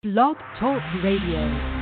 Blog Talk Radio.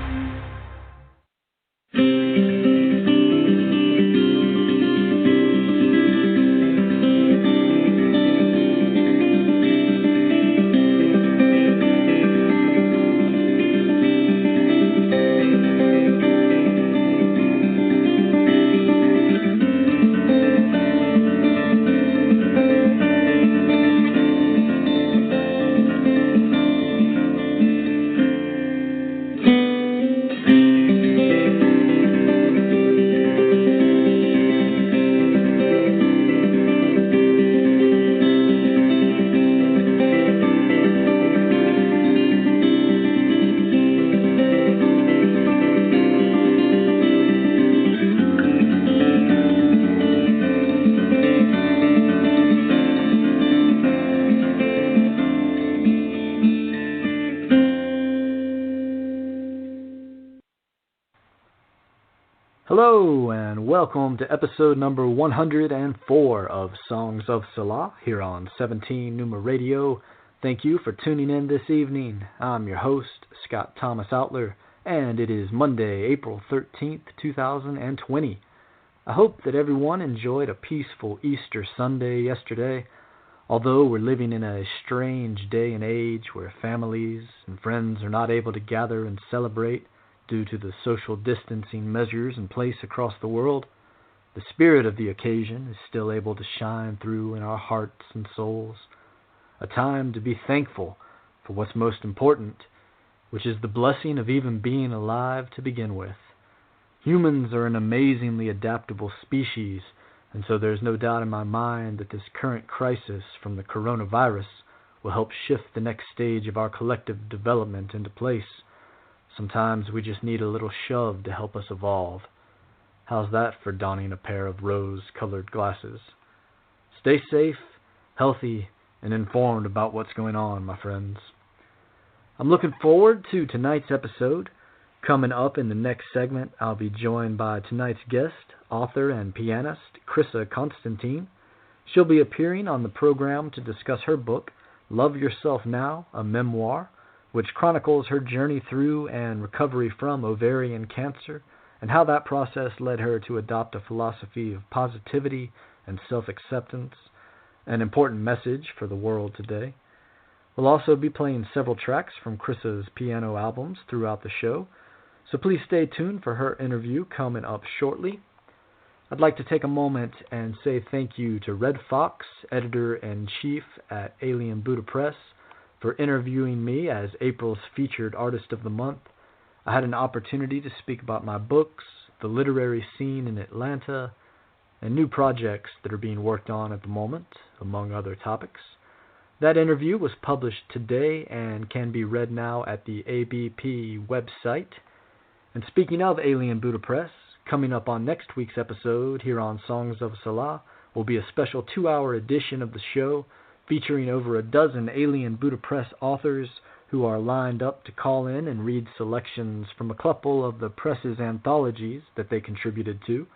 Hello and welcome to episode number 104 of Songs of Selah here on 17 Numa Radio. Thank you for tuning in this evening. I'm your host, Scott Thomas Outler, and it is Monday, April 13th, 2020. I hope that everyone enjoyed a peaceful Easter Sunday yesterday. Although we're living in a strange day and age where families and friends are not able to gather and celebrate due to the social distancing measures in place across the world, the spirit of the occasion is still able to shine through in our hearts and souls. A time to be thankful for what's most important, which is the blessing of even being alive to begin with. Humans are an amazingly adaptable species, and so there's no doubt in my mind that this current crisis from the coronavirus will help shift the next stage of our collective development into place. Sometimes we just need a little shove to help us evolve. How's that for donning a pair of rose-colored glasses? Stay safe, healthy, and informed about what's going on, my friends. I'm looking forward to tonight's episode. Coming up in the next segment, I'll be joined by tonight's guest, author and pianist, Crissa Constantine. She'll be appearing on the program to discuss her book, Love Yourself Now, a Memoir, which chronicles her journey through and recovery from ovarian cancer and how that process led her to adopt a philosophy of positivity and self-acceptance, an important message for the world today. We'll also be playing several tracks from Crissa's piano albums throughout the show, so please stay tuned for her interview coming up shortly. I'd like to take a moment and say thank you to Red Fox, editor-in-chief at Alien Buddha Press, for interviewing me as April's featured artist of the month. I had an opportunity to speak about my books, the literary scene in Atlanta, and new projects that are being worked on at the moment, among other topics. That interview was published today and can be read now at the ABP website. And speaking of Alien Buddha Press, coming up on next week's episode here on Songs of Selah will be a special 2-hour edition of the show featuring over a dozen Alien Buddha Press authors who are lined up to call in and read selections from a couple of the press's anthologies that they contributed to.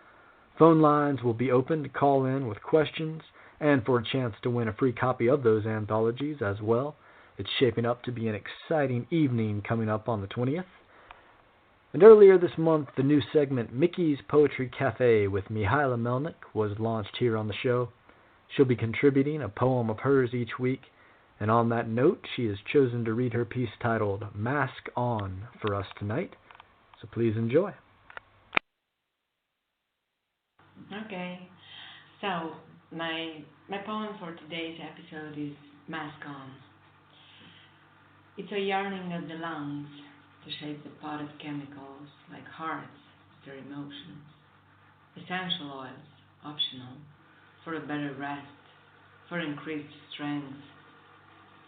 Phone lines will be open to call in with questions and for a chance to win a free copy of those anthologies as well. It's shaping up to be an exciting evening coming up on the 20th. And earlier this month, the new segment Mickey's Poetry Cafe with Mihaila Melnick was launched here on the show. She'll be contributing a poem of hers each week, and on that note, she has chosen to read her piece titled Mask On for us tonight, so please enjoy. Okay, so my poem for today's episode is Mask On. It's a yearning of the lungs to shape the pot of chemicals like hearts, their emotions, essential oils, optional, for a better rest, for increased strength.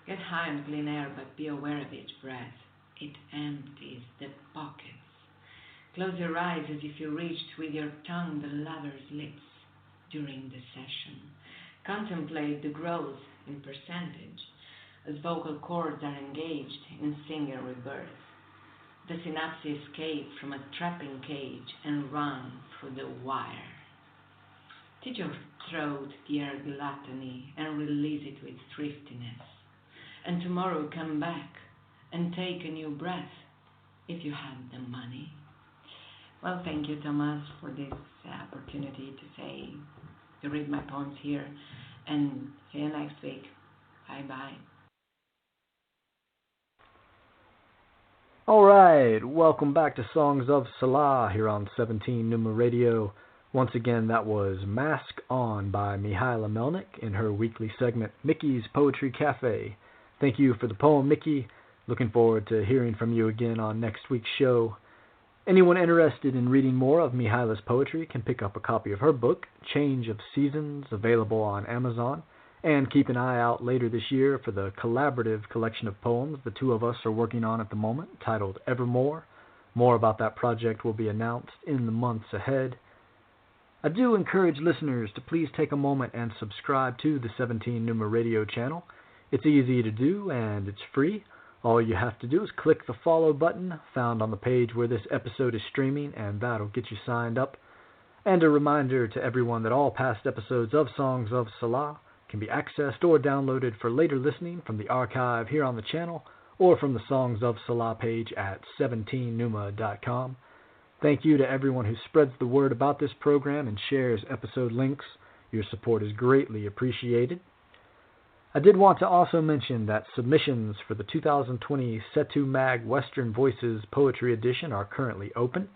Get high on clean air, but be aware of each breath. It empties the pockets. Close your eyes as if you reached with your tongue the lover's lips during the session. Contemplate the growth in percentage as vocal cords are engaged in singer rebirth. The synapses escape from a trapping cage and run through the wire. Teach your throat the air gluttony and release it with thriftiness. And tomorrow come back and take a new breath if you had the money. Well, thank you, Thomas, for this opportunity to read my poems here, and see you next week. Bye-bye. All right, welcome back to Songs of Selah here on 17 Numa Radio. Once again, that was Mask On by Mihaela Melnick in her weekly segment, Mickey's Poetry Cafe. Thank you for the poem, Mickey. Looking forward to hearing from you again on next week's show. Anyone interested in reading more of Mihaela's poetry can pick up a copy of her book, Change of Seasons, available on Amazon. And keep an eye out later this year for the collaborative collection of poems the two of us are working on at the moment, titled Evermore. More about that project will be announced in the months ahead. I do encourage listeners to please take a moment and subscribe to the 17 Numa Radio channel. It's easy to do and it's free. All you have to do is click the follow button found on the page where this episode is streaming, and that'll get you signed up. And a reminder to everyone that all past episodes of Songs of Selah can be accessed or downloaded for later listening from the archive here on the channel or from the Songs of Selah page at 17numa.com. Thank you to everyone who spreads the word about this program and shares episode links. Your support is greatly appreciated. I did want to also mention that submissions for the 2020 Setu Mag Western Voices Poetry Edition are currently open.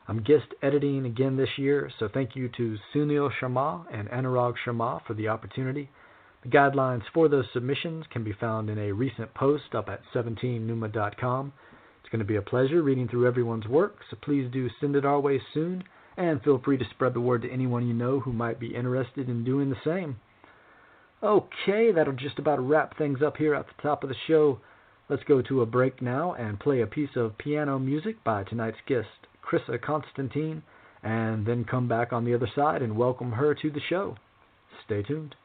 I'm guest editing again this year, so thank you to Sunil Sharma and Anurag Sharma for the opportunity. The guidelines for those submissions can be found in a recent post up at 17numa.com. It's going to be a pleasure reading through everyone's work, so please do send it our way soon, and feel free to spread the word to anyone you know who might be interested in doing the same. Okay, that'll just about wrap things up here at the top of the show. Let's go to a break now and play a piece of piano music by tonight's guest, Crissa Constantine, and then come back on the other side and welcome her to the show. Stay tuned.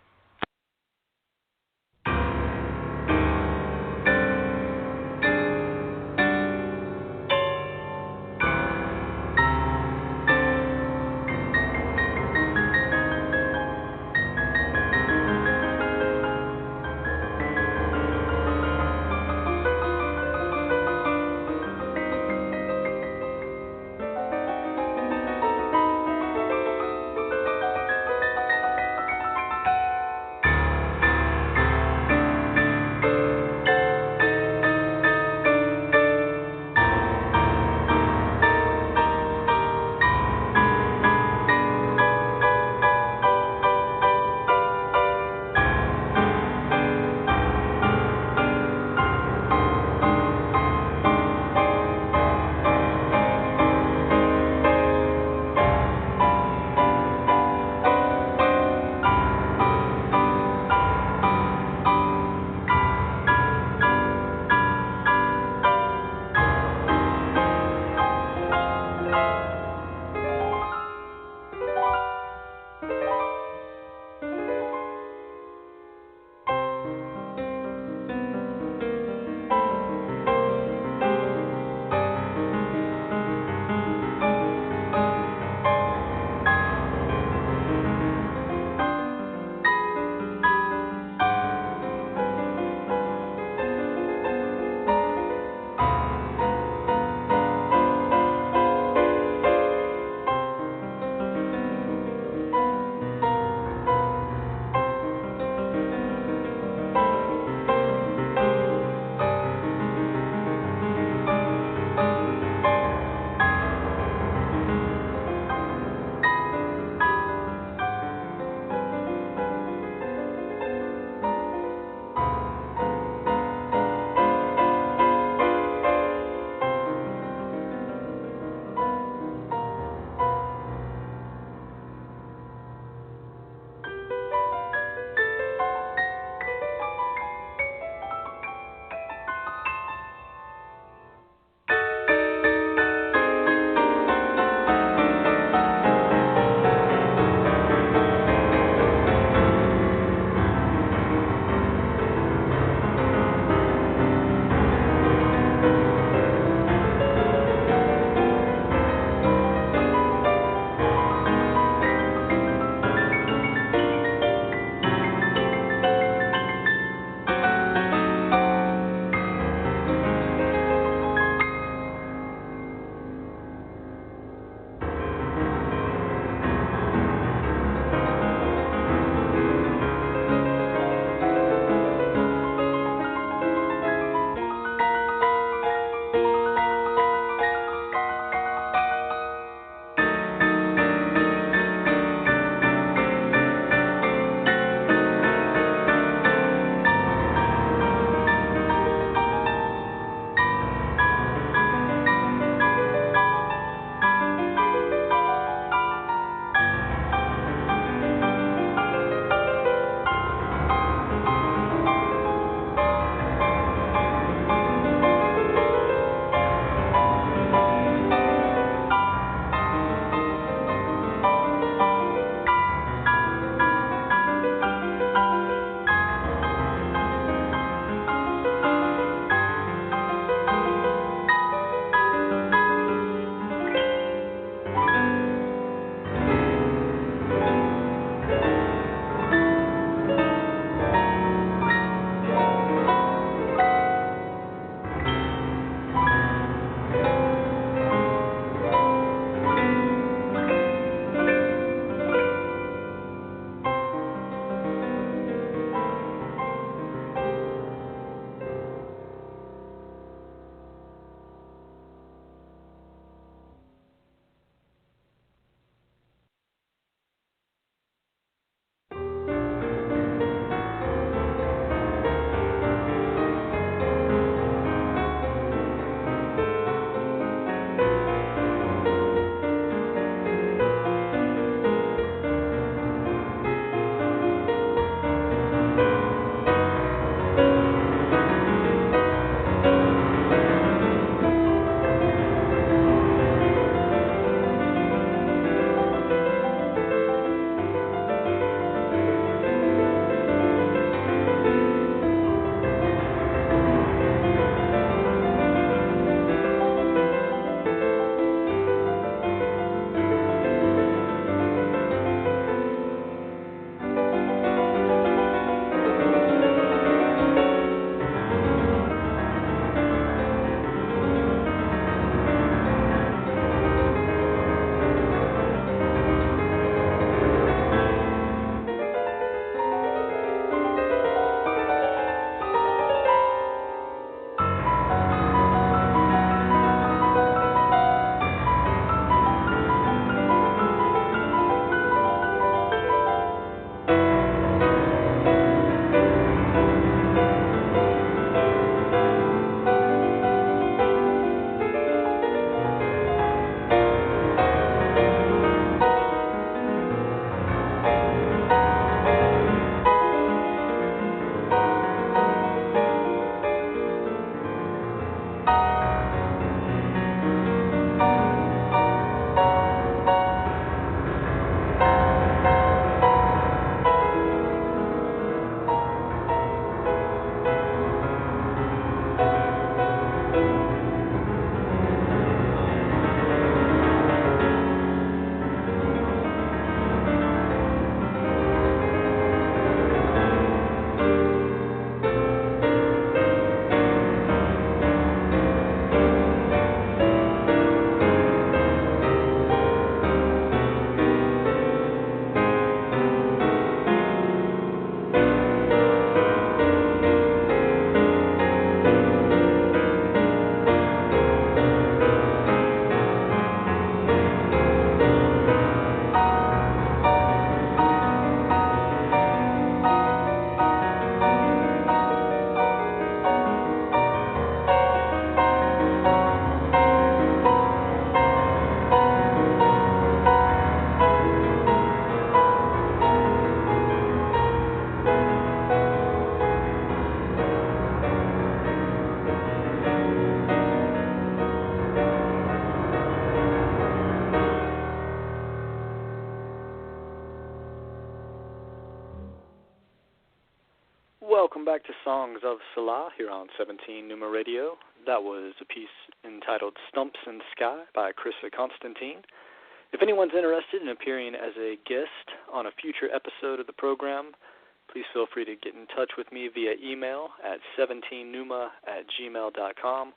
welcome back to Songs of Selah here on 17 Numa Radio. That was a piece entitled Stumps in the Sky by Crissa Constantine. If anyone's interested in appearing as a guest on a future episode of the program, please feel free to get in touch with me via email at 17numa@gmail.com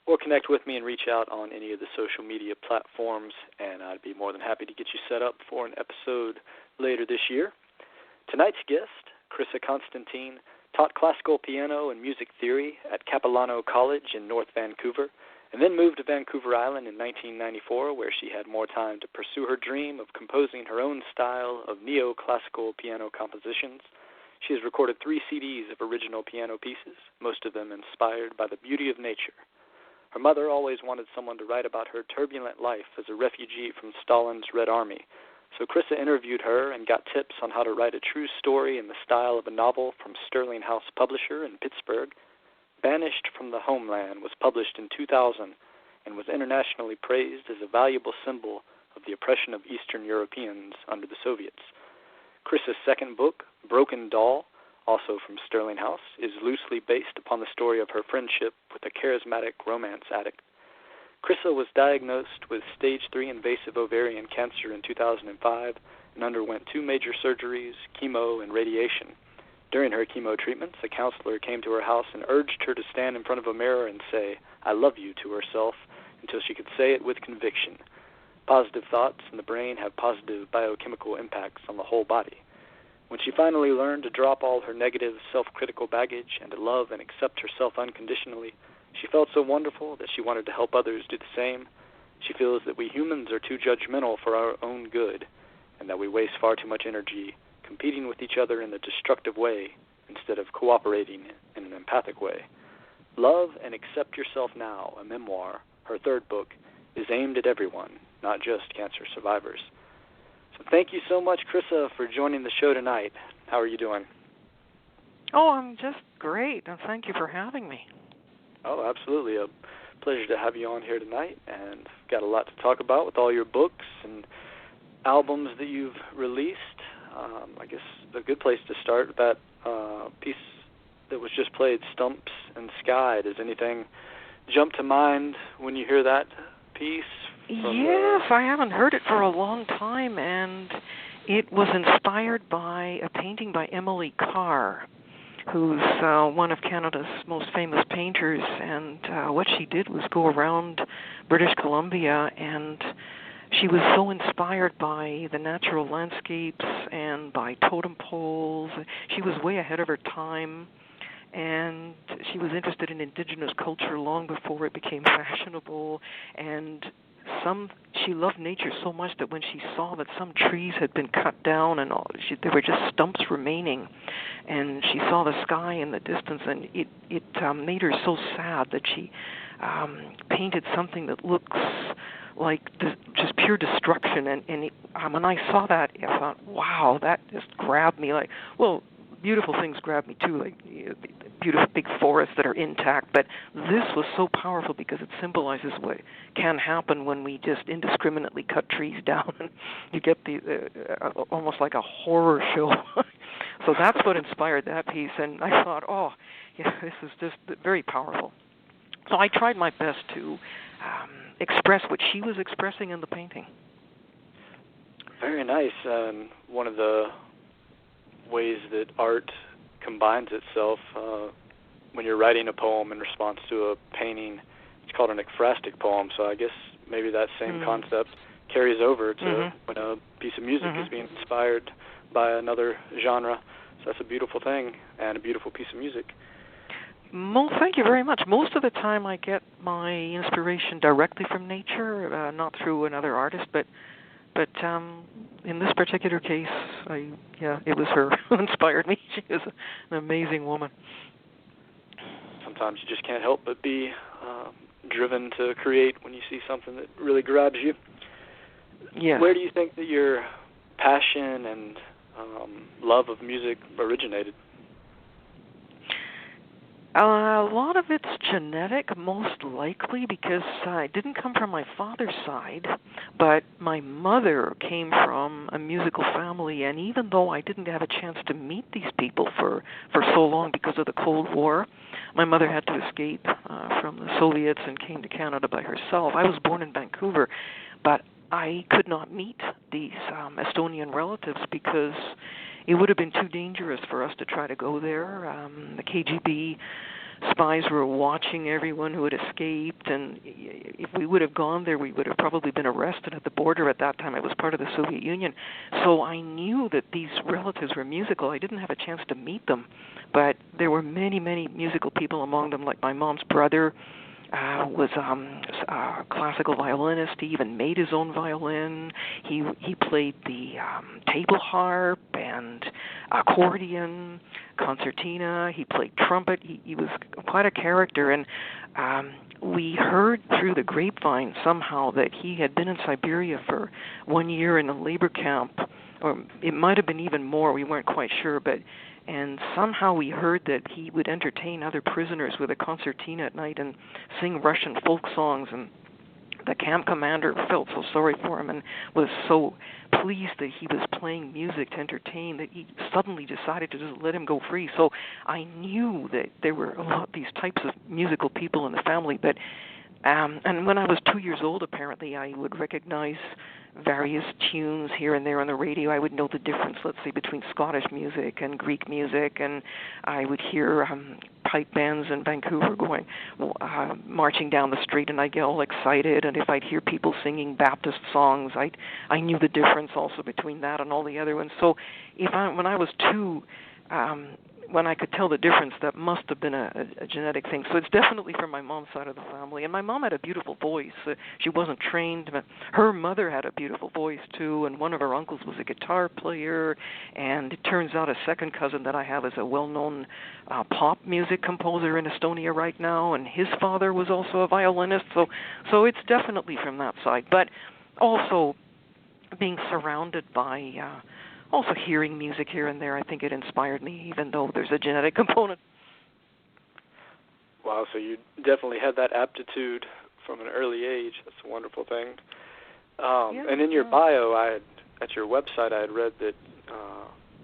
or connect with me and reach out on any of the social media platforms, and I'd be more than happy to get you set up for an episode later this year. Tonight's guest, Crissa Constantine, taught classical piano and music theory at Capilano College in North Vancouver, and then moved to Vancouver Island in 1994, where she had more time to pursue her dream of composing her own style of neoclassical piano compositions. She has recorded 3 CDs of original piano pieces, most of them inspired by the beauty of nature. Her mother always wanted someone to write about her turbulent life as a refugee from Stalin's Red Army, so Crissa interviewed her and got tips on how to write a true story in the style of a novel from Sterling House Publisher in Pittsburgh. Banished from the Homeland was published in 2000 and was internationally praised as a valuable symbol of the oppression of Eastern Europeans under the Soviets. Crissa's second book, Broken Doll, also from Sterling House, is loosely based upon the story of her friendship with a charismatic romance addict. Crissa was diagnosed with stage 3 invasive ovarian cancer in 2005 and underwent 2 major surgeries, chemo, and radiation. During her chemo treatments, a counselor came to her house and urged her to stand in front of a mirror and say, "I love you," to herself until she could say it with conviction. Positive thoughts in the brain have positive biochemical impacts on the whole body. When she finally learned to drop all her negative, self-critical baggage and to love and accept herself unconditionally, she felt so wonderful that she wanted to help others do the same. She feels that we humans are too judgmental for our own good, and that we waste far too much energy competing with each other in a destructive way instead of cooperating in an empathic way. Love and Accept Yourself Now, a memoir, her third book, is aimed at everyone, not just cancer survivors. So thank you so much, Crissa, for joining the show tonight. How are you doing? Oh, I'm just great, and thank you for having me. Oh, absolutely. A pleasure to have you on here tonight, and got a lot to talk about with all your books and albums that you've released. I guess a good place to start, that piece that was just played, Stumps and Sky. Does anything jump to mind when you hear that piece? Yes, I haven't heard it for a long time, and it was inspired by a painting by Emily Carr, who's one of Canada's most famous painters, and what she did was go around British Columbia, and she was so inspired by the natural landscapes and by totem poles. She was way ahead of her time, and she was interested in indigenous culture long before it became fashionable, and she loved nature so much that when she saw that some trees had been cut down and there were just stumps remaining, and she saw the sky in the distance, and it made her so sad that she painted something that looks like just pure destruction. And when I saw that, I thought, wow, that just grabbed me. Like, well, beautiful things grab me too, like beautiful big forests that are intact, but this was so powerful because it symbolizes what can happen when we just indiscriminately cut trees down. You get almost like a horror show. So that's what inspired that piece, and I thought, oh, yeah, this is just very powerful. So I tried my best to express what she was expressing in the painting. Very nice. One of the ways that art combines itself, when you're writing a poem in response to a painting, it's called an ekphrastic poem, so I guess maybe that same concept carries over to when a piece of music is being inspired by another genre. So that's a beautiful thing and a beautiful piece of music. Well, thank you very much. Most of the time I get my inspiration directly from nature, not through another artist, but in this particular case, it was her who inspired me. She was an amazing woman. Sometimes you just can't help but be driven to create when you see something that really grabs you. Yes. Where do you think that your passion and love of music originated? A lot of it's genetic, most likely, because it didn't come from my father's side, but my mother came from a musical family, and even though I didn't have a chance to meet these people for so long because of the Cold War, my mother had to escape from the Soviets and came to Canada by herself. I was born in Vancouver, but I could not meet these Estonian relatives because it would have been too dangerous for us to try to go there. The KGB spies were watching everyone who had escaped, and if we would have gone there, we would have probably been arrested at the border. At that time, it was part of the Soviet Union. So I knew that these relatives were musical. I didn't have a chance to meet them, but there were many, many musical people among them, like my mom's brother, was a classical violinist. He even made his own violin. He played the table harp and accordion, concertina. He played trumpet. He was quite a character, and we heard through the grapevine somehow that he had been in Siberia for 1 year in a labor camp, or it might have been even more. We weren't quite sure, and somehow we heard that he would entertain other prisoners with a concertina at night and sing Russian folk songs, and the camp commander felt so sorry for him and was so pleased that he was playing music to entertain that he suddenly decided to just let him go free. So I knew that there were a lot of these types of musical people in the family, but and when I was 2 years old, apparently, I would recognize various tunes here and there on the radio. I would know the difference, let's say, between Scottish music and Greek music, and I would hear pipe bands in Vancouver going, marching down the street, and I'd get all excited. And if I'd hear people singing Baptist songs, I knew the difference also between that and all the other ones. So when I was two, when I could tell the difference, that must have been a genetic thing. So it's definitely from my mom's side of the family. And my mom had a beautiful voice. She wasn't trained, but her mother had a beautiful voice too, and one of her uncles was a guitar player. And it turns out a second cousin that I have is a well-known pop music composer in Estonia right now, and his father was also a violinist. So it's definitely from that side. But also being surrounded by... also hearing music here and there, I think it inspired me, even though there's a genetic component. Wow, so you definitely had that aptitude from an early age. That's a wonderful thing. And in your bio, at your website, I had read that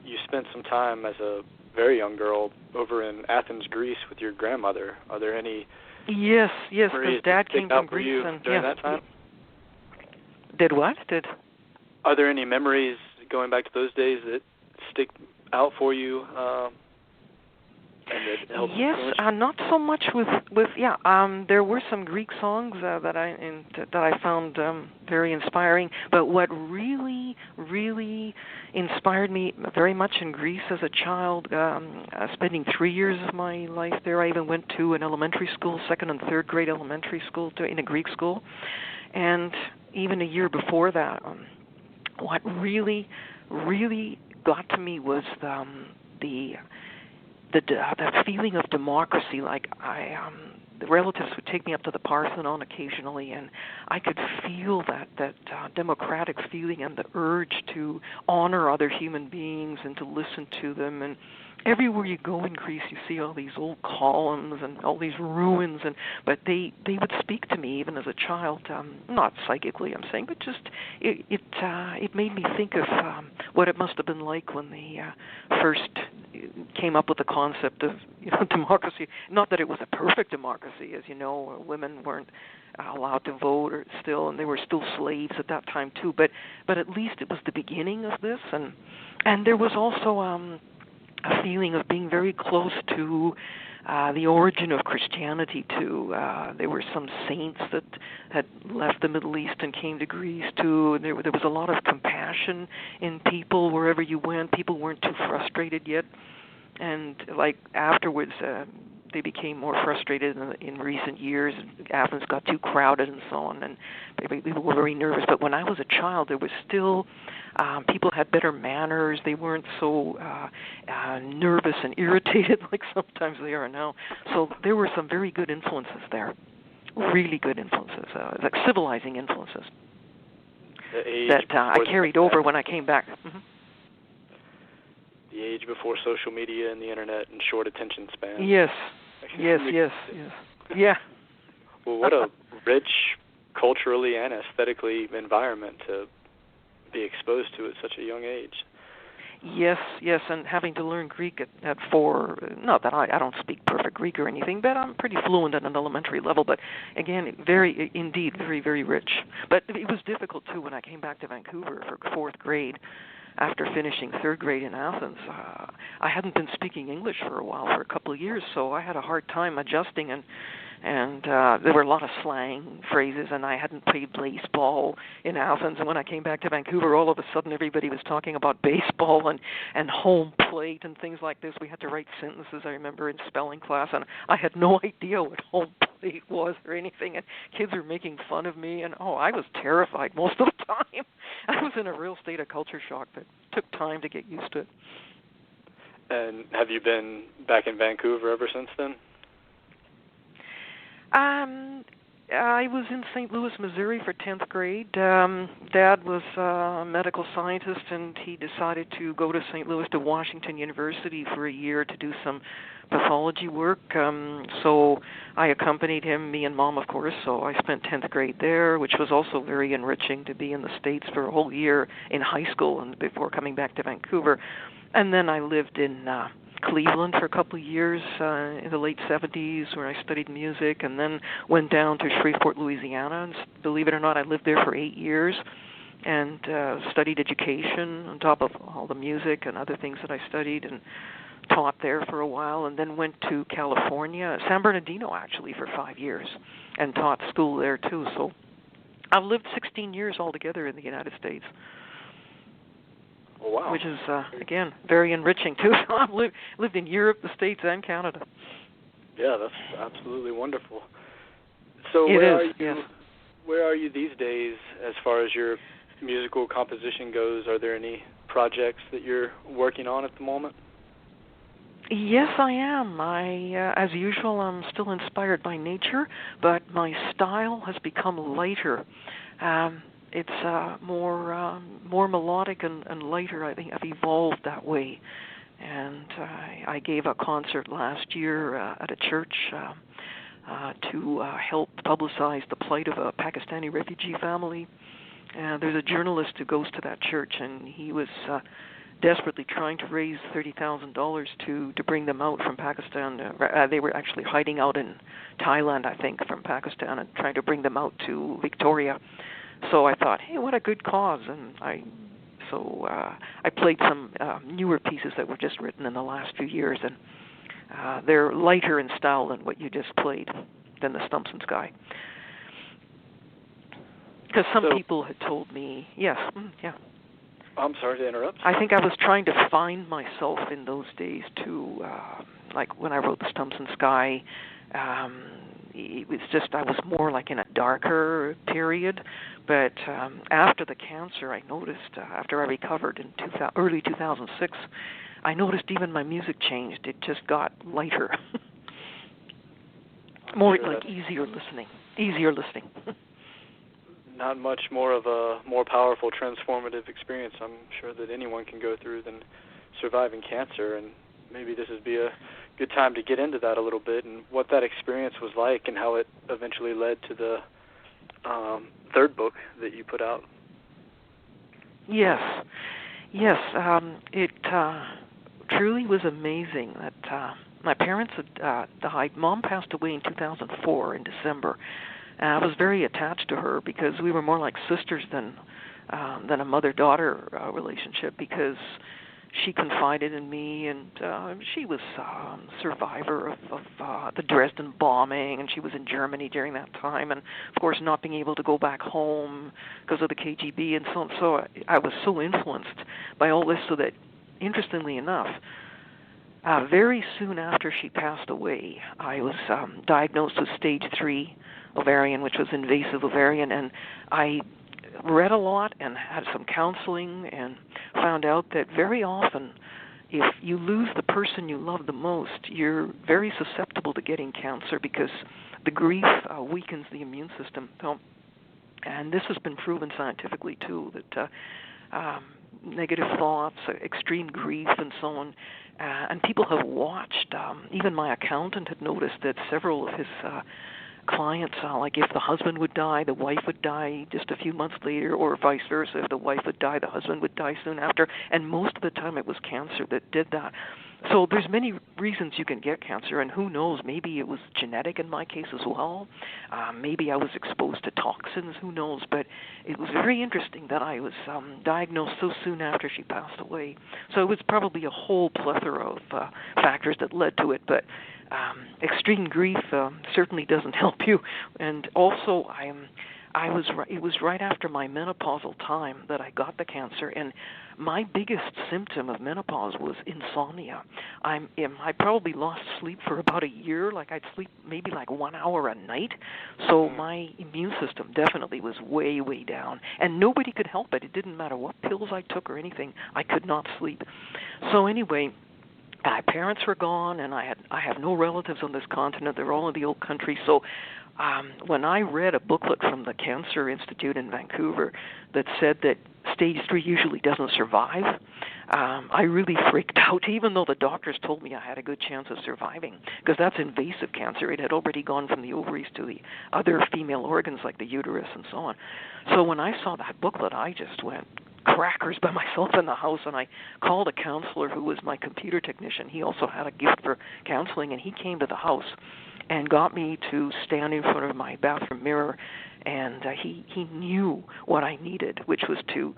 you spent some time as a very young girl over in Athens, Greece, with your grandmother. Are there any? Yes, because Dad came from Greece and during that time. Did what? Are there any memories going back to those days that stick out for you? And that helps yes, not so much with there were some Greek songs that I found very inspiring. But what really inspired me very much in Greece as a child, spending 3 years of my life there. I even went to an elementary school, second and third grade elementary school, in a Greek school, and even a year before that. What really got to me was the feeling of democracy. Like the relatives would take me up to the Parthenon occasionally, and I could feel that democratic feeling and the urge to honor other human beings and to listen to them. And everywhere you go in Greece, you see all these old columns and all these ruins, but they would speak to me even as a child, not psychically, I'm saying, but just it made me think of what it must have been like when they first came up with the concept of democracy. Not that it was a perfect democracy, as you know, women weren't allowed to vote and they were still slaves at that time too. But at least it was the beginning of this, and there was also a feeling of being very close to the origin of Christianity too. There were some saints that had left the Middle East and came to Greece too. There was a lot of compassion in people wherever you went. People weren't too frustrated yet, and like afterwards, they became more frustrated in recent years. Athens got too crowded and so on, and people were very nervous. But when I was a child, there was still people had better manners. They weren't so nervous and irritated like sometimes they are now. So there were some very good influences there, really good influences, like civilizing influences that I carried over when I came back. Mm-hmm. The age before social media and the internet and short attention span. Yes. Yes. Yeah. Well, what a rich, culturally and aesthetically environment to be exposed to at such a young age. Yes, and having to learn Greek at 4, not that I don't speak perfect Greek or anything, but I'm pretty fluent at an elementary level, but again, very, very rich. But it was difficult, too, when I came back to Vancouver for 4th grade. After finishing 3rd grade in Athens, I hadn't been speaking English for a while, for a couple of years, so I had a hard time adjusting, and there were a lot of slang phrases, and I hadn't played baseball in Athens, and when I came back to Vancouver, all of a sudden everybody was talking about baseball and home plate and things like this. We had to write sentences, I remember, in spelling class, and I had no idea what home plate was or anything, and kids were making fun of me, and I was terrified most of the time. I was in a real state of culture shock, but it took time to get used to it. And have you been back in Vancouver ever since then? I was in St. Louis, Missouri for 10th grade. Dad was a medical scientist, and he decided to go to St. Louis to Washington University for a year to do some pathology work. So I accompanied him, me and Mom, of course. So I spent 10th grade there, which was also very enriching to be in the States for a whole year in high school and before coming back to Vancouver. And then I lived in Cleveland for a couple of years in the late 70s, where I studied music, and then went down to Shreveport, Louisiana, and believe it or not, I lived there for 8 years and studied education on top of all the music and other things that I studied, and taught there for a while, and then went to California, San Bernardino actually, for 5 years, and taught school there too. So I've lived 16 years altogether in the United States. Oh, wow. Which is, again, very enriching, too. So I've lived in Europe, the States, and Canada. Yeah, that's absolutely wonderful. So where are you these days as far as your musical composition goes? Are there any projects that you're working on at the moment? Yes, I am. As usual, I'm still inspired by nature, but my style has become lighter. It's more melodic and lighter. I think I've evolved that way. And I gave a concert last year at a church to help publicize the plight of a Pakistani refugee family. There's a journalist who goes to that church, and he was desperately trying to raise $30,000 to bring them out from Pakistan. They were actually hiding out in Thailand, I think, from Pakistan, and trying to bring them out to Victoria. So I thought, hey, what a good cause, and I played some newer pieces that were just written in the last few years, and they're lighter in style than what you just played, than the Stumps and Sky. Because some people had told me, yeah. I'm sorry to interrupt. I think I was trying to find myself in those days too, like when I wrote the Stumps and Sky. It was just, I was more like in a darker period, but after the cancer, I noticed, after I recovered in early 2006, I noticed even my music changed. It just got lighter. More like easier listening. Not much more of a more powerful, transformative experience, I'm sure, that anyone can go through than surviving cancer, and maybe this would be a good time to get into that a little bit and what that experience was like and how it eventually led to the third book that you put out. Yes. It truly was amazing that my parents had died. Mom passed away in 2004 in December. I was very attached to her because we were more like sisters than a mother-daughter relationship, because she confided in me, and she was a survivor of the Dresden bombing, and she was in Germany during that time, and of course not being able to go back home because of the KGB and so on. So I was so influenced by all this, so that, interestingly enough, very soon after she passed away, I was diagnosed with stage 3 ovarian, which was invasive ovarian, and I read a lot and had some counseling and found out that very often if you lose the person you love the most, you're very susceptible to getting cancer, because the grief weakens the immune system. And this has been proven scientifically too, that negative thoughts, extreme grief, and so on. And people have watched. Even my accountant had noticed that several of his clients, like if the husband would die, the wife would die just a few months later, or vice versa. If the wife would die, the husband would die soon after. And most of the time it was cancer that did that. So there's many reasons you can get cancer, and who knows, maybe it was genetic in my case as well. Maybe I was exposed to toxins, who knows. But it was very interesting that I was diagnosed so soon after she passed away. So it was probably a whole plethora of factors that led to it. But extreme grief certainly doesn't help you. And also, it was right after my menopausal time that I got the cancer, and my biggest symptom of menopause was insomnia. I probably lost sleep for about a year. Like I'd sleep maybe like 1 hour a night. So my immune system definitely was way, way down, and nobody could help it. It didn't matter what pills I took or anything. I could not sleep. So anyway, my parents were gone, and I have no relatives on this continent. They're all in the old country. So when I read a booklet from the Cancer Institute in Vancouver that said that stage 3 usually doesn't survive, I really freaked out, even though the doctors told me I had a good chance of surviving, because that's invasive cancer. It had already gone from the ovaries to the other female organs like the uterus and so on. So when I saw that booklet, I just went crackers by myself in the house, and I called a counselor who was my computer technician. He also had a gift for counseling, and he came to the house and got me to stand in front of my bathroom mirror, and he knew what I needed, which was to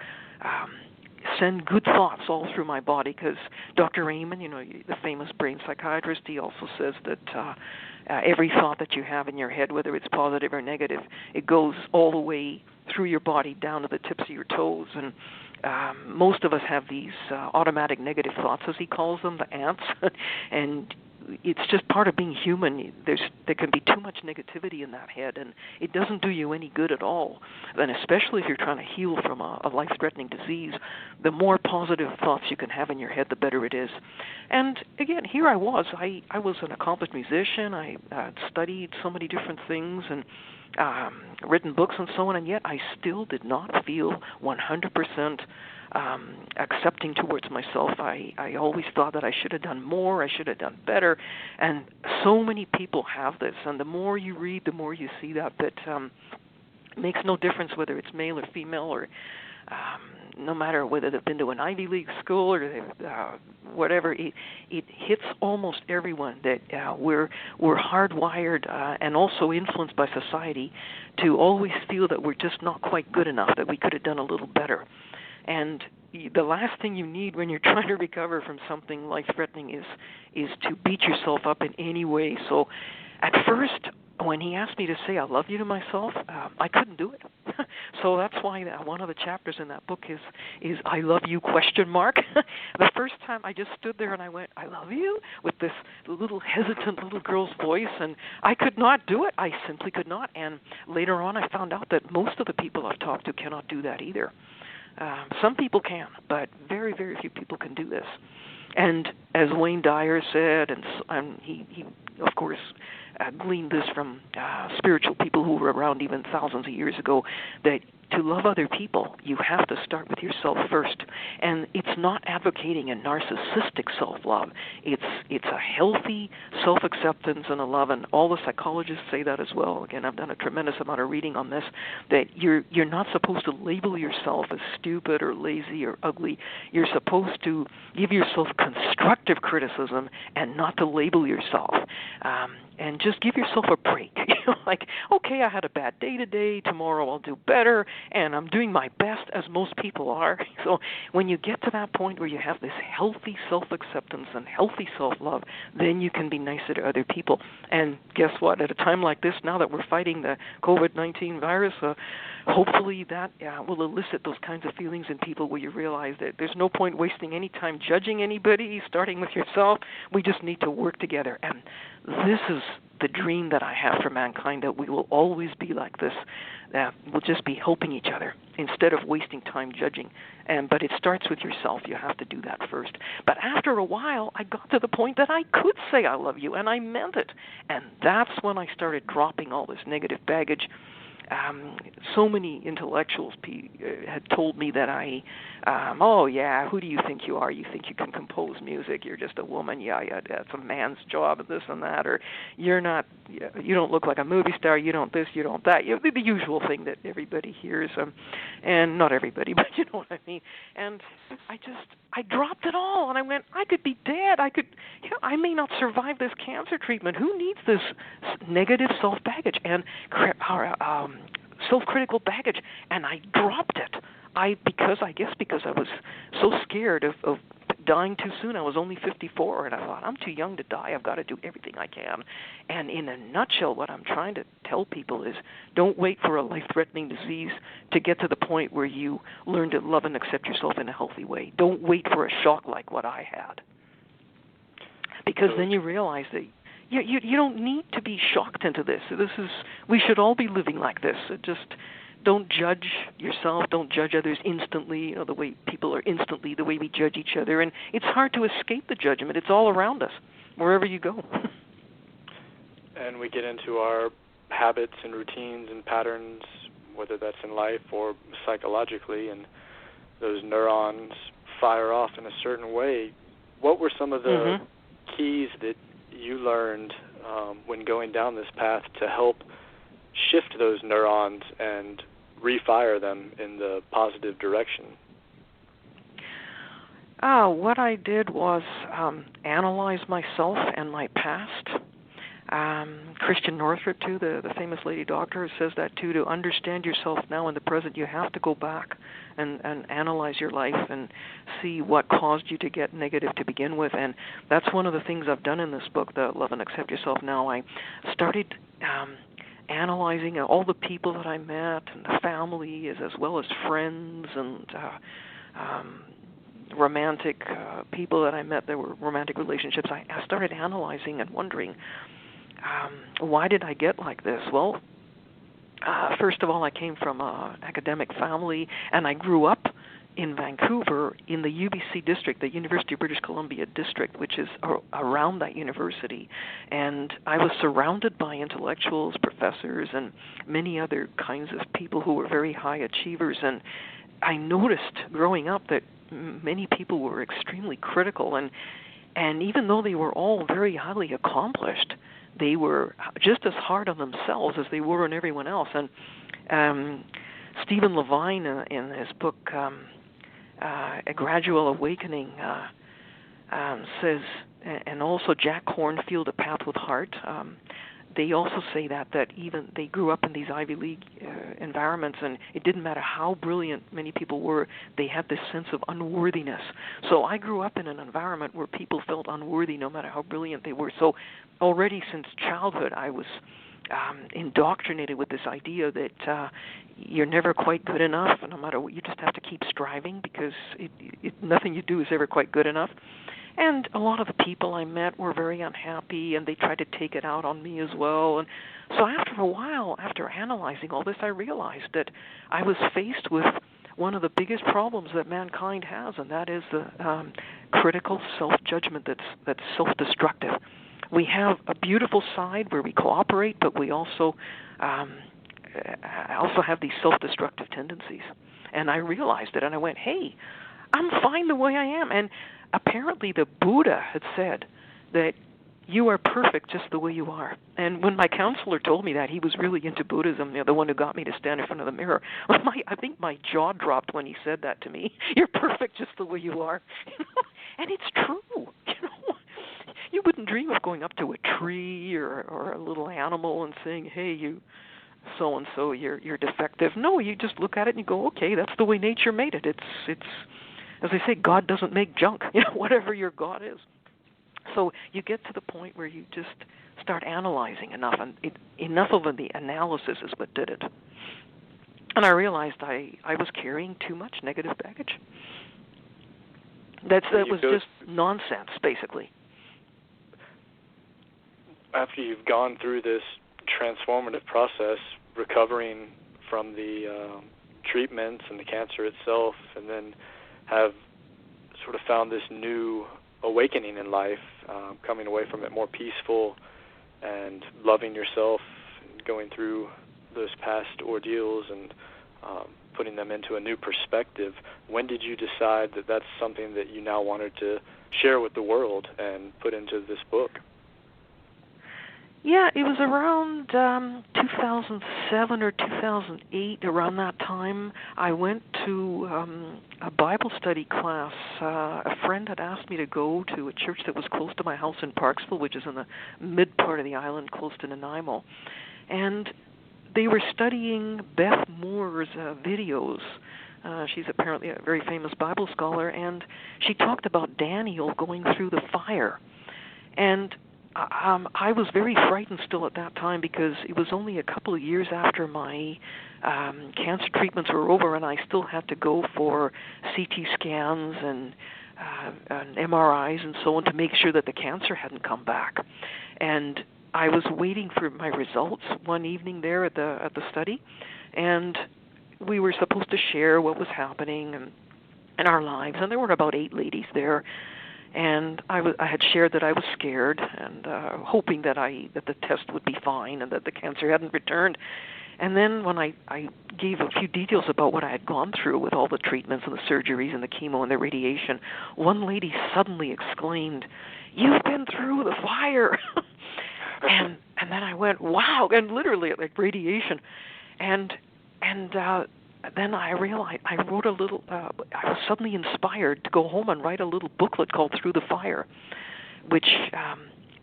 send good thoughts all through my body, because Dr. Amen, the famous brain psychiatrist, he also says that every thought that you have in your head, whether it's positive or negative, it goes all the way through your body down to the tips of your toes. And most of us have these automatic negative thoughts, as he calls them, the ants, and it's just part of being human. There can be too much negativity in that head, and it doesn't do you any good at all. And especially if you're trying to heal from a life-threatening disease, the more positive thoughts you can have in your head, the better it is. And again, here I was. I was an accomplished musician. I studied so many different things and written books and so on, and yet I still did not feel 100% accepting towards myself. I always thought that I should have done more, I should have done better, and so many people have this, and the more you read, the more you see that it makes no difference whether it's male or female, or no matter whether they've been to an Ivy League school or whatever, it hits almost everyone that we're hardwired and also influenced by society to always feel that we're just not quite good enough, that we could have done a little better. And the last thing you need when you're trying to recover from something life-threatening is to beat yourself up in any way. So at first, when he asked me to say I love you to myself, I couldn't do it. So that's why one of the chapters in that book is I love you ? The first time I just stood there and I went, I love you, with this little hesitant little girl's voice, and I could not do it. I simply could not. And later on I found out that most of the people I've talked to cannot do that either. Some people can, but very, very few people can do this. And as Wayne Dyer said, and he of course, gleaned this from spiritual people who were around even thousands of years ago, that to love other people, you have to start with yourself first. And it's not advocating a narcissistic self-love. It's a healthy self-acceptance and a love, and all the psychologists say that as well. Again, I've done a tremendous amount of reading on this, that you're not supposed to label yourself as stupid or lazy or ugly. You're supposed to give yourself constructive criticism and not to label yourself. And just give yourself a break. Like, okay, I had a bad day today, tomorrow I'll do better, and I'm doing my best, as most people are. So when you get to that point where you have this healthy self-acceptance and healthy self-love, then you can be nicer to other people. And guess what? At a time like this, now that we're fighting the COVID-19 virus, hopefully that will elicit those kinds of feelings in people where you realize that there's no point wasting any time judging anybody, starting with yourself. We just need to work together. And this is the dream that I have for mankind, that we will always be like this, that we'll just be helping each other instead of wasting time judging. But it starts with yourself. You have to do that first. But after a while, I got to the point that I could say I love you, and I meant it. And that's when I started dropping all this negative baggage. so many intellectuals had told me that oh yeah, who do you think you are? You think you can compose music? You're just a woman. Yeah, that's a man's job, and this and that. Or you don't look like a movie star. You don't this, you don't that. The usual thing that everybody hears, and not everybody, but you know what I mean. And I dropped it all, and I went, I could be dead. I may not survive this cancer treatment. Who needs this negative self-baggage and self-critical baggage? And I dropped it. Because I was so scared of dying too soon. I was only 54, and I thought, I'm too young to die. I've got to do everything I can. And in a nutshell, what I'm trying to tell people is don't wait for a life-threatening disease to get to the point where you learn to love and accept yourself in a healthy way. Don't wait for a shock like what I had. Because then you realize that you don't need to be shocked into this. We should all be living like this. Don't judge yourself. Don't judge others instantly, the way people are instantly, the way we judge each other. And it's hard to escape the judgment. It's all around us, wherever you go. And we get into our habits and routines and patterns, whether that's in life or psychologically, and those neurons fire off in a certain way. What were some of the keys that you learned when going down this path to help shift those neurons and refire them in the positive direction? What I did was analyze myself and my past. Christian Northrup, too, the famous lady doctor, says that, too. To understand yourself now in the present, you have to go back and analyze your life and see what caused you to get negative to begin with. And that's one of the things I've done in this book, the Love and Accept Yourself Now. I started analyzing all the people that I met and the family as well as friends and romantic people that I met that were romantic relationships. I started analyzing and wondering, why did I get like this? Well, first of all, I came from an academic family, and I grew up in Vancouver in the UBC district, the University of British Columbia district, which is around that university. And I was surrounded by intellectuals, professors, and many other kinds of people who were very high achievers. And I noticed growing up that many people were extremely critical. And even though they were all very highly accomplished, they were just as hard on themselves as they were on everyone else. And Stephen Levine, in his book, A Gradual Awakening, says, and also Jack Kornfield, A Path with Heart, they also say that even they grew up in these Ivy League environments, and it didn't matter how brilliant many people were, they had this sense of unworthiness. So I grew up in an environment where people felt unworthy no matter how brilliant they were. So already since childhood, I was indoctrinated with this idea that you're never quite good enough, and no matter what, you just have to keep striving because nothing you do is ever quite good enough. And a lot of the people I met were very unhappy, and they tried to take it out on me as well. And so after a while, after analyzing all this, I realized that I was faced with one of the biggest problems that mankind has, and that is the critical self-judgment that's self-destructive. We have a beautiful side where we cooperate, but we also have these self-destructive tendencies. And I realized it, and I went, hey, I'm fine the way I am. And apparently the Buddha had said that you are perfect just the way you are. And when my counselor told me that, he was really into Buddhism, the one who got me to stand in front of the mirror. I think my jaw dropped when he said that to me. You're perfect just the way you are. And it's true. You wouldn't dream of going up to a tree or a little animal and saying, hey, you so-and-so, you're defective. No, you just look at it and you go, okay, that's the way nature made it. It's as I say, God doesn't make junk, whatever your God is. So you get to the point where you just start analyzing enough, and enough of the analysis is what did it. And I realized I was carrying too much negative baggage. That was just nonsense, basically. After you've gone through this transformative process, recovering from the treatments and the cancer itself, and then have sort of found this new awakening in life, coming away from it more peaceful and loving yourself, and going through those past ordeals and putting them into a new perspective. When did you decide that that's something that you now wanted to share with the world and put into this book? Yeah, it was around 2007 or 2008, around that time. I went to a Bible study class. A friend had asked me to go to a church that was close to my house in Parksville, which is in the mid part of the island, close to Nanaimo. And they were studying Beth Moore's videos. She's apparently a very famous Bible scholar, and she talked about Daniel going through the fire. And I was very frightened still at that time because it was only a couple of years after my cancer treatments were over, and I still had to go for CT scans and MRIs and so on to make sure that the cancer hadn't come back. And I was waiting for my results one evening there at the study, and we were supposed to share what was happening in our lives, and there were about 8 ladies there. And I had shared that I was scared and hoping that the test would be fine and that the cancer hadn't returned. And then when I gave a few details about what I had gone through with all the treatments and the surgeries and the chemo and the radiation, one lady suddenly exclaimed, "You've been through the fire!" and then I went, "Wow!" And literally like radiation, and then I realized I wrote a little. I was suddenly inspired to go home and write a little booklet called "Through the Fire," which,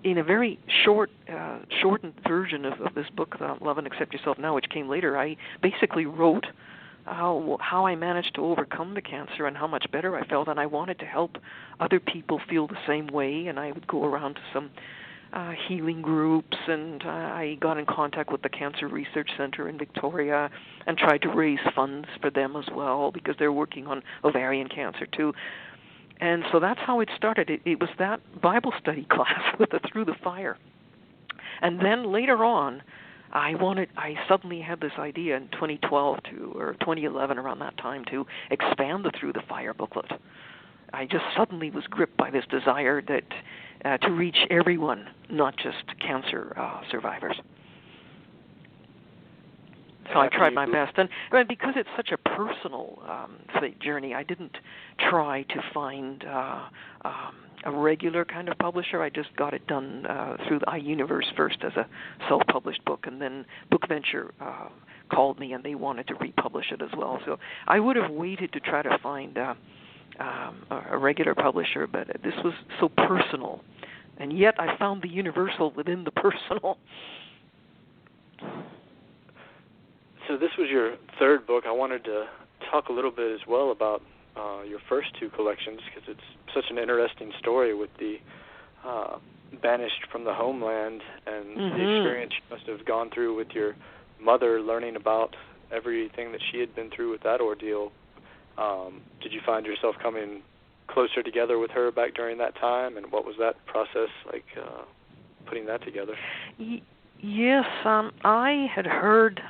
in a very shortened version of this book, "Love and Accept Yourself Now," which came later, I basically wrote how I managed to overcome the cancer and how much better I felt, and I wanted to help other people feel the same way. And I would go around to some healing groups, and I got in contact with the Cancer Research Center in Victoria and tried to raise funds for them as well because they're working on ovarian cancer too. And so that's how it started. It was that Bible study class with the Through the Fire. And then later on, I suddenly had this idea in 2012 or 2011, around that time, to expand the Through the Fire booklet. I just suddenly was gripped by this desire that to reach everyone, not just cancer survivors. So I tried my best, and because it's such a personal journey, I didn't try to find a regular kind of publisher. I just got it done through the iUniverse first as a self-published book, and then BookVenture called me and they wanted to republish it as well. So I would have waited to try to find a regular publisher, but this was so personal, and yet I found the universal within the personal. So this was your third book. I wanted to talk a little bit as well about your first 2 collections, because it's such an interesting story with the banished from the homeland and the experience you must have gone through with your mother, learning about everything that she had been through with that ordeal. Did you find yourself coming closer together with her back during that time, and what was that process like, putting that together? Yes, I had heard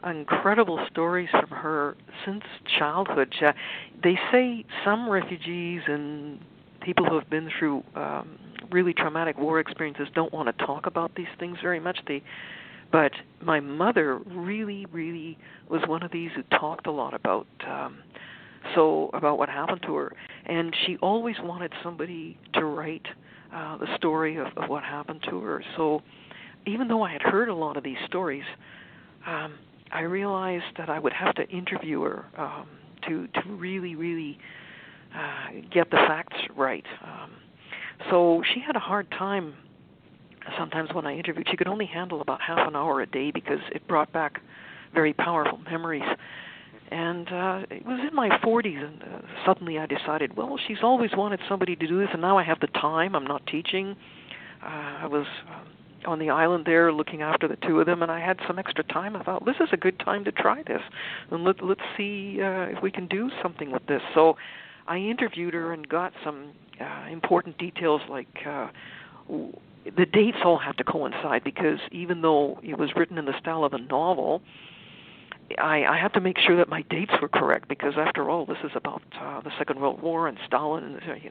incredible stories from her since childhood. They say some refugees and people who have been through really traumatic war experiences don't want to talk about these things very much. But my mother really, really was one of these who talked a lot about what happened to her, and she always wanted somebody to write the story of what happened to her. So even though I had heard a lot of these stories, I realized that I would have to interview her to really, really get the facts right. So she had a hard time sometimes when I interviewed. She could only handle about half an hour a day because it brought back very powerful memories. And it was in my 40s, and suddenly I decided, well, she's always wanted somebody to do this, and now I have the time. I'm not teaching. I was on the island there looking after the 2 of them, and I had some extra time. I thought, this is a good time to try this, and let's see if we can do something with this. So I interviewed her and got some important details, like the dates all have to coincide, because even though it was written in the style of a novel, I had to make sure that my dates were correct, because after all, this is about the Second World War and Stalin, and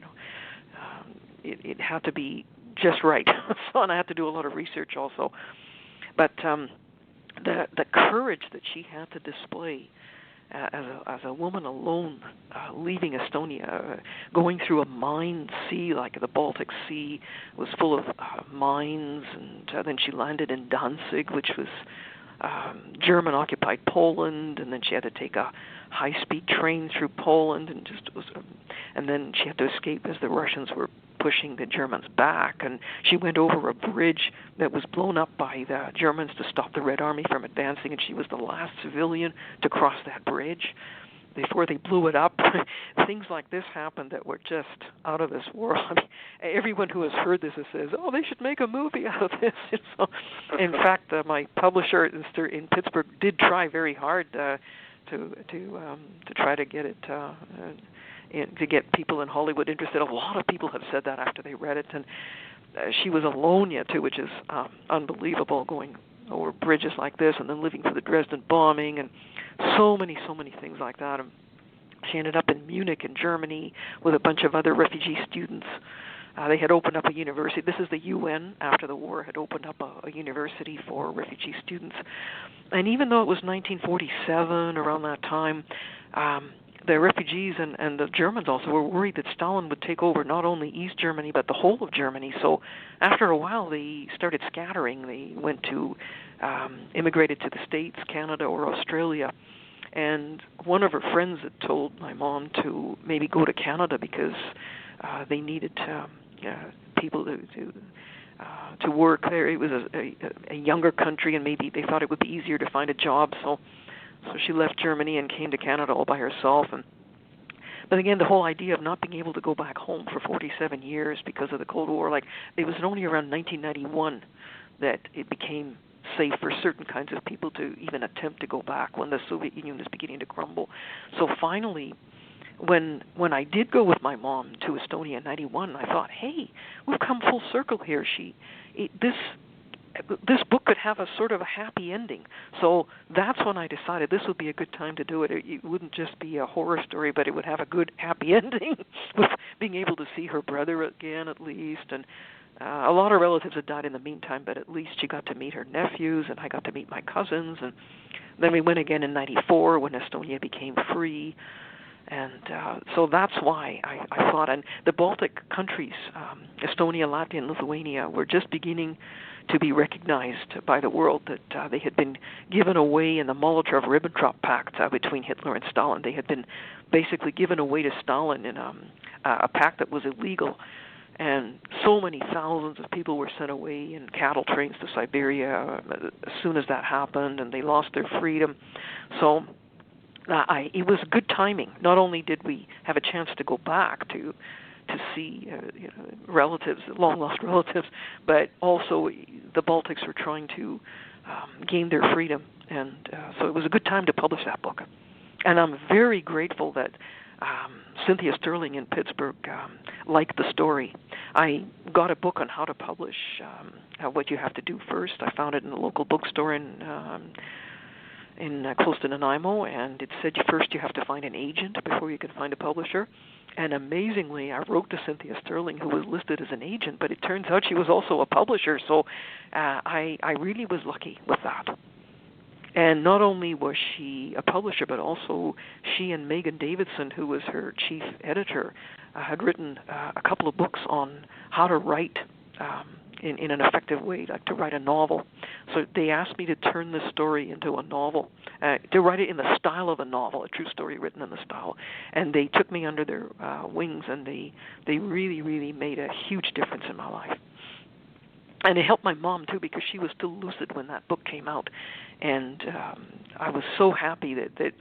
it had to be just right. So, and I had to do a lot of research also. But the courage that she had to display as a woman alone, leaving Estonia, going through a mine sea like the Baltic Sea was full of mines, and then she landed in Danzig, which was German-occupied Poland, and then she had to take a high-speed train through Poland, and then she had to escape as the Russians were pushing the Germans back, and she went over a bridge that was blown up by the Germans to stop the Red Army from advancing, and she was the last civilian to cross that bridge before they blew it up. Things like this happened that were just out of this world. I mean, everyone who has heard this says, "Oh, they should make a movie out of this." So, in fact, my publisher in Pittsburgh did try very hard to try to get it to get people in Hollywood interested. A lot of people have said that after they read it, and she was alone yet too, which is unbelievable, going over bridges like this and then living through the Dresden bombing and so many things like that. And she ended up in Munich in Germany with a bunch of other refugee students. They had opened up a university. This is the UN, after the war, had opened up a university for refugee students. And even though it was 1947, around that time, the refugees and the Germans also were worried that Stalin would take over not only East Germany but the whole of Germany. So after a while they started scattering. They went to immigrated to the States, Canada, or Australia. And one of her friends had told my mom to maybe go to Canada because they needed people to work there. It was a younger country, and maybe they thought it would be easier to find a job. So she left Germany and came to Canada all by herself. But again, the whole idea of not being able to go back home for 47 years because of the Cold War, like it was only around 1991 that it became safe for certain kinds of people to even attempt to go back when the Soviet Union was beginning to crumble. So finally, when I did go with my mom to Estonia in 91, I thought, hey, we've come full circle here. This book could have a sort of a happy ending. So that's when I decided this would be a good time to do it. It wouldn't just be a horror story, but it would have a good happy ending with being able to see her brother again at least. And a lot of relatives had died in the meantime, but at least she got to meet her nephews, and I got to meet my cousins. And then we went again in 94 when Estonia became free. And so that's why I thought, and the Baltic countries, Estonia, Latvia, and Lithuania, were just beginning to be recognized by the world that they had been given away in the Molotov-Ribbentrop Pact between Hitler and Stalin. They had been basically given away to Stalin in a pact that was illegal. And so many thousands of people were sent away in cattle trains to Siberia as soon as that happened, and they lost their freedom. So it was good timing. Not only did we have a chance to go back to see relatives, long-lost relatives, but also the Baltics were trying to gain their freedom. And so it was a good time to publish that book. And I'm very grateful that Cynthia Sterling in Pittsburgh liked the story. I got a book on how to publish, what you have to do first. I found it in a local bookstore in close to Nanaimo, and it said first you have to find an agent before you can find a publisher. And amazingly, I wrote to Cynthia Sterling, who was listed as an agent, but it turns out she was also a publisher, so I really was lucky with that. And not only was she a publisher, but also she and Megan Davidson, who was her chief editor, had written a couple of books on how to write in an effective way, like to write a novel. So they asked me to turn this story into a novel, to write it in the style of a novel, a true story written in the style. And they took me under their wings, and they really, really made a huge difference in my life. And it helped my mom, too, because she was still lucid when that book came out. And I was so happy that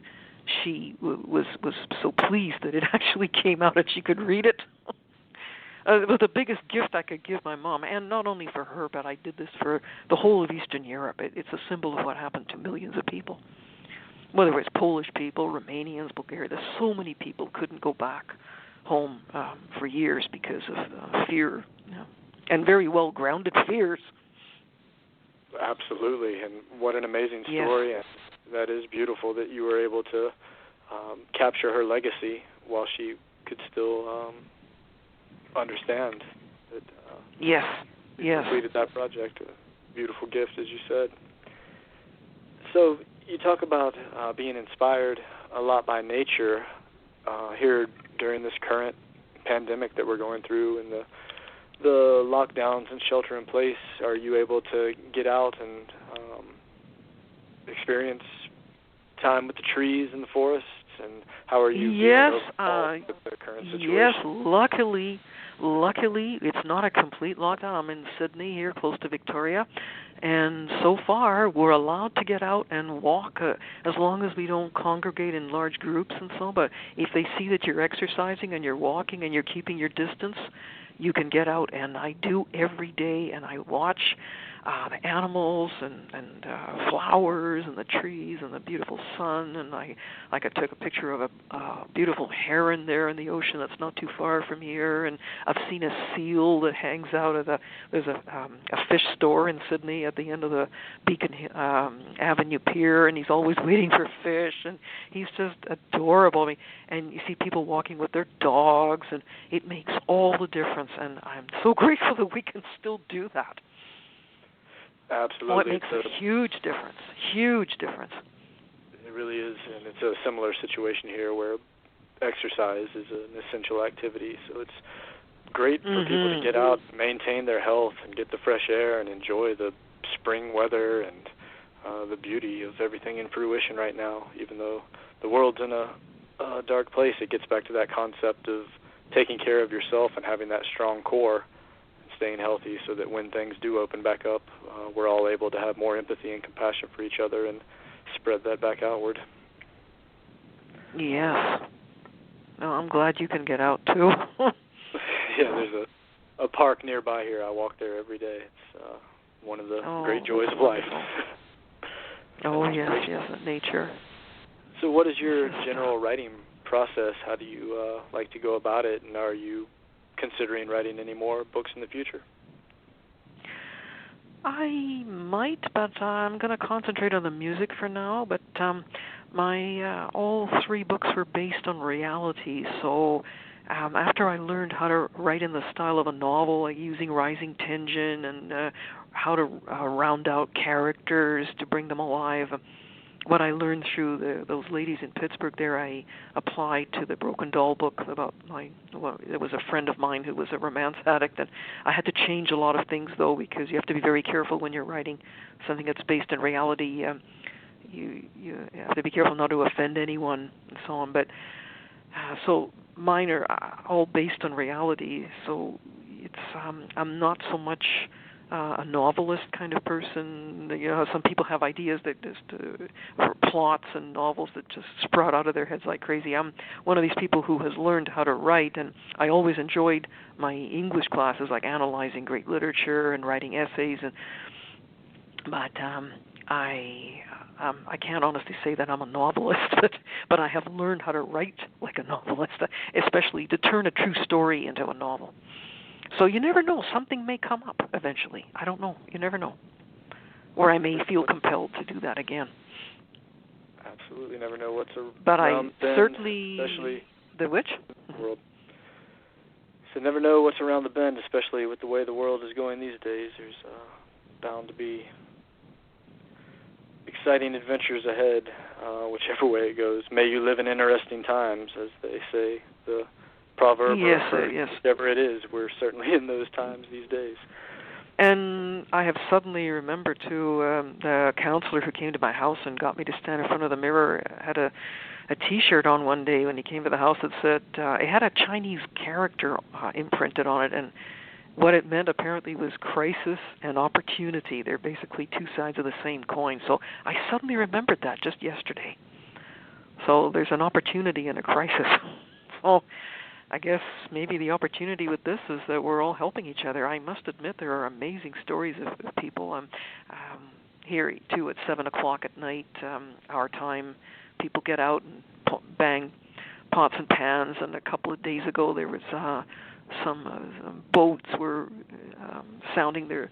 she was so pleased that it actually came out and she could read it. It was the biggest gift I could give my mom, and not only for her, but I did this for the whole of Eastern Europe. It's a symbol of what happened to millions of people, whether it's Polish people, Romanians, Bulgarians. There's so many people couldn't go back home for years because of fear, and very well-grounded fears. Absolutely, and what an amazing story. Yes. And that is beautiful that you were able to capture her legacy while she could still understand that you completed that project. A beautiful gift, as you said. So you talk about being inspired a lot by nature here during this current pandemic that we're going through and the lockdowns and shelter in place. Are you able to get out and experience time with the trees and the forests? And how are you Yes, with the current situation? yes. Luckily, it's not a complete lockdown. I'm in Sydney here, close to Victoria, and so far we're allowed to get out and walk as long as we don't congregate in large groups and so. But if they see that you're exercising and you're walking and you're keeping your distance, you can get out, and I do every day, and I watch the animals and flowers and the trees and the beautiful sun, and I took a picture of a beautiful heron there in the ocean that's not too far from here, and I've seen a seal that hangs out of there's a fish store in Sydney at the end of the Beacon Avenue Pier, and he's always waiting for fish, and he's just adorable. I mean, and you see people walking with their dogs, and it makes all the difference, and I'm so grateful that we can still do that. Absolutely. Oh, it makes a huge difference. Huge difference. It really is, and it's a similar situation here where exercise is an essential activity. So it's great for people to get out, maintain their health, and get the fresh air and enjoy the spring weather and the beauty of everything in fruition right now. Even though the world's in a dark place, it gets back to that concept of taking care of yourself and having that strong core, staying healthy, so that when things do open back up, we're all able to have more empathy and compassion for each other and spread that back outward. Yes. No, I'm glad you can get out too. Yeah, there's a park nearby here. I walk there every day. It's one of the great joys of life. Oh, yes, nature. So what is your general writing process? How do you like to go about it, and are you considering writing any more books in the future? I might, but I'm going to concentrate on the music for now. But my all 3 books were based on reality. So after I learned how to write in the style of a novel, like using rising tension and how to round out characters to bring them alive, what I learned through those ladies in Pittsburgh there, I applied to the Broken Doll book about it was a friend of mine who was a romance addict, and I had to change a lot of things, though, because you have to be very careful when you're writing something that's based in reality. You have to be careful not to offend anyone and so on. But so mine are all based on reality, so it's I'm not so much a novelist kind of person. You know, some people have ideas that just for plots and novels that just sprout out of their heads like crazy. I'm one of these people who has learned how to write, and I always enjoyed my English classes, like analyzing great literature and writing essays. But I can't honestly say that I'm a novelist, but I have learned how to write like a novelist, especially to turn a true story into a novel. So you never know. Something may come up eventually. I don't know. You never know. Or I may feel compelled to do that again. Absolutely. Never know what's around but I the bend, certainly... especially the which? The world. So never know what's around the bend, especially with the way the world is going these days. There's bound to be exciting adventures ahead, whichever way it goes. May you live in interesting times, as they say. The proverb, yes. Whatever it is, we're certainly in those times these days. And I have suddenly remembered, too, the counselor who came to my house and got me to stand in front of the mirror had a T-shirt on one day when he came to the house that said, it had a Chinese character imprinted on it, and what it meant apparently was crisis and opportunity. They're basically 2 sides of the same coin. So I suddenly remembered that just yesterday. So there's an opportunity and a crisis. So I guess maybe the opportunity with this is that we're all helping each other. I must admit there are amazing stories of people. Here, too, at 7 o'clock at night, our time, people get out and bang pots and pans. And a couple of days ago there was some boats were sounding their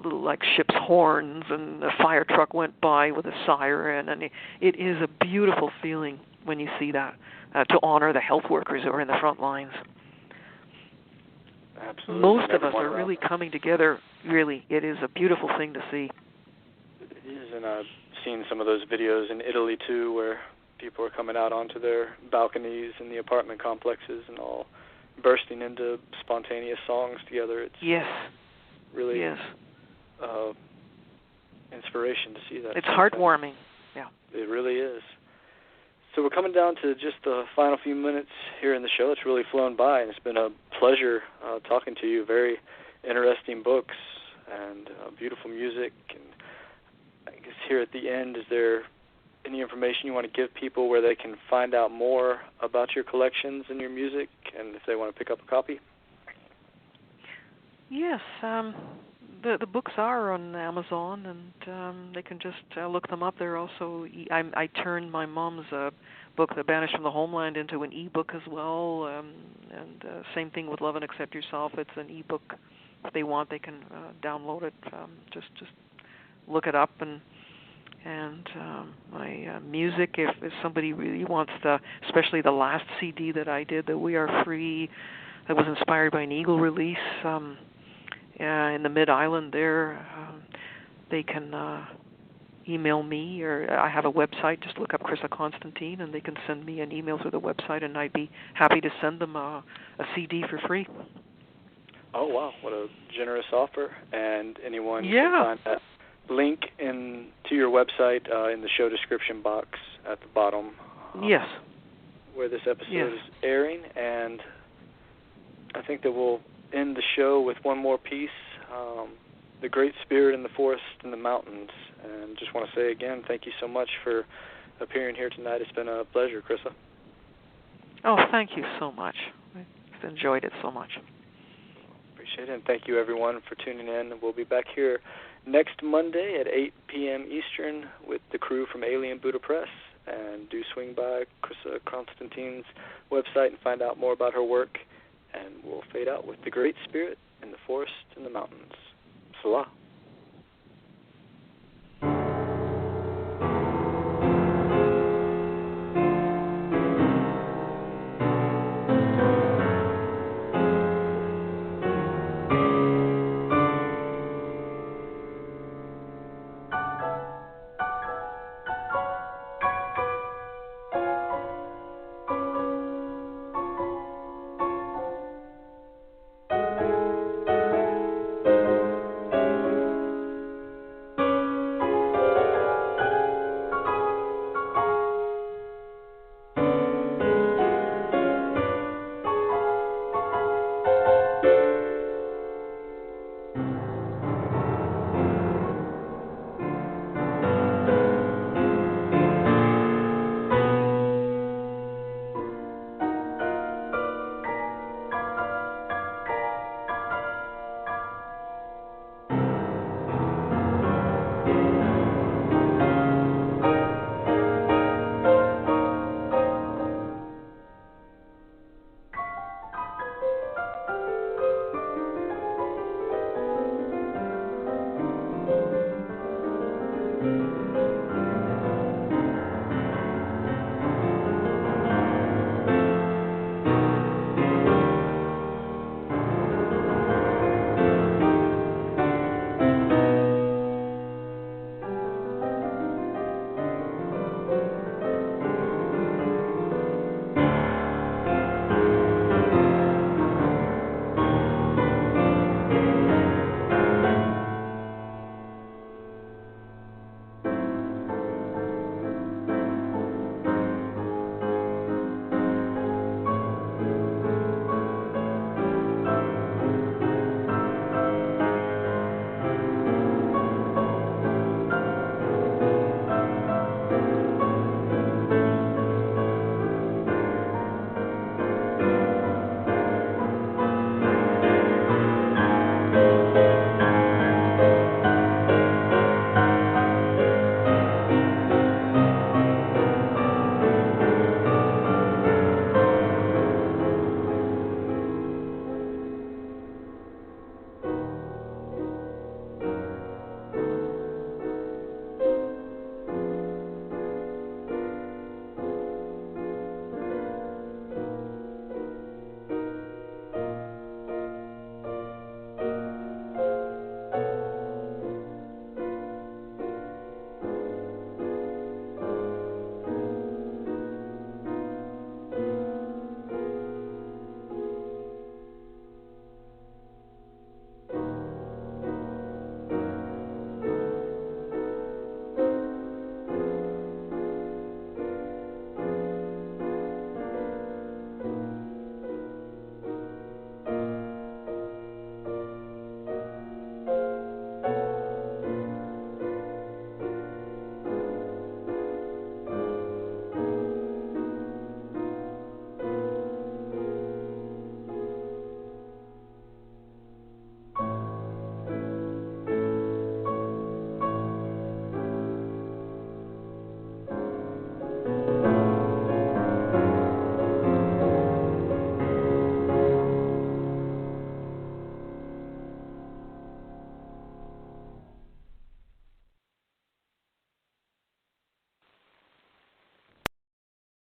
little like ship's horns, and a fire truck went by with a siren. And it is a beautiful feeling when you see that. To honor the health workers who are in the front lines. Absolutely. Most of us are really coming together. Really, it is a beautiful thing to see. It is, and I seen some of those videos in Italy too, where people are coming out onto their balconies in the apartment complexes and all bursting into spontaneous songs together. It's really inspiration to see that. It's heartwarming. Yeah. It really is. So we're coming down to just the final few minutes here in the show. It's really flown by, and it's been a pleasure talking to you. Very interesting books and beautiful music. And I guess here at the end, is there any information you want to give people where they can find out more about your collections and your music, and if they want to pick up a copy? Yes, the books are on Amazon, and they can just look them up. They're also I turned my mom's book, The Banished from the Homeland, into an e-book as well, and same thing with Love and Accept Yourself. It's an e-book. If they want, they can download it. Just look it up, and my music, if somebody really wants especially the last CD that I did, that We Are Free, that was inspired by an Eagle release in the Mid-Island there, they can email me, or I have a website. Just look up Crissa Constantine, and they can send me an email through the website, and I'd be happy to send them a CD for free. Oh, wow. What a generous offer. And anyone can find that link to your website in the show description box at the bottom. Yes. Where this episode is airing. And I think that we'll end the show with one more piece, The Great Spirit in the Forest and the Mountains. And just want to say again, thank you so much for appearing here tonight. It's been a pleasure, Crissa. Oh, thank you so much. I've enjoyed it so much. Appreciate it, and thank you everyone for tuning in. We'll be back here next Monday at 8 p.m. Eastern with the crew from Alien Buddha Press. And do swing by Crissa Constantine's website and find out more about her work. And we'll fade out with The Great Spirit in the Forest and the Mountains. Selah.